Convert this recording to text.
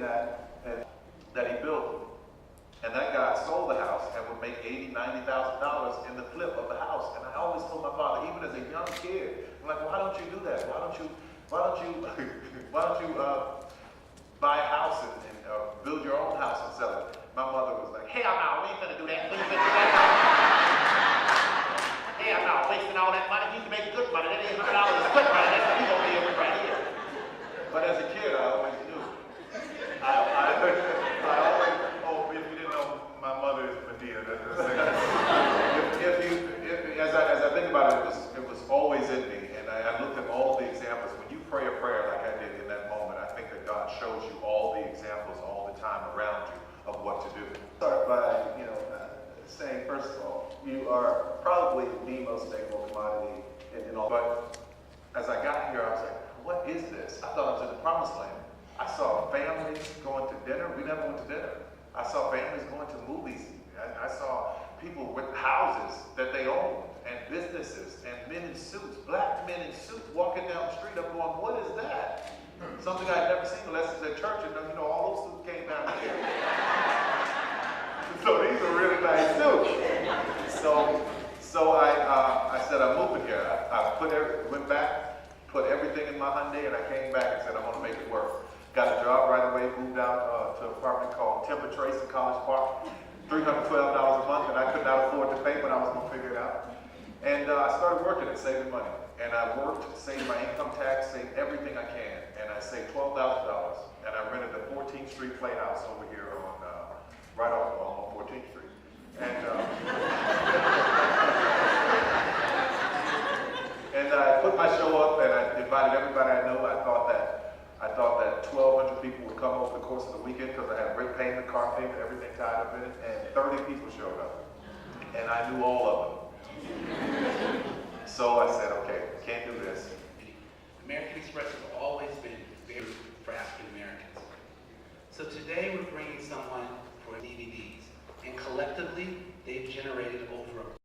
that he built. And that guy sold the house and would make $80,000, $90,000 in the flip of the house. And I always told my father, even as a young kid, I'm like, why don't you do that? Why don't you buy a house and build your own house and sell it? My mother was like, hell no, we ain't gonna do that. We ain't gonna do that. Hell no, wasting all that money. You can make good money. That $800 is good money. That's what we gonna deal with right here. But as a kid, I always knew. I always, if you didn't know, my mother is Madea. As I think about it, it was always in me. And I looked at all the examples. When you pray a prayer like I did in that moment, I think that God shows you all the examples all the time around you of what to do. Start by, saying, first of all, you are probably the most stable commodity in all. But as I got here, I was like, what is this? I thought I was in the promised land. I saw families going to dinner. We never went to dinner. I saw families going to movies. I saw people with houses that they owned and businesses and men in suits, black men in suits walking down the street. I'm going, what is that? Something I'd never seen unless it's at church, and all those suits came down here. So these are really nice suits. So I said, I'm moving here. I went back, put everything in my Hyundai, and I came back and said, I'm going to make it work. Got a job right away, moved out to an apartment called Timber Trace in College Park, $312 a month, and I could not afford to pay, but I was going to figure it out. And I started working and saving money. And I worked, saved my income tax, saved everything I can, and I saved $12,000. And I rented the 14th Street Playhouse over here on right on 14th Street. And and I put my show up, and I invited everybody I know. I thought that 1,200 people would come over the course of the weekend because I had rent payment, car payment, everything tied up in it, and 30 people showed up. And I knew all of them. So I said, okay, can't do this. American Express has always been very for African Americans. So today we're bringing someone for DVDs, and collectively they've generated over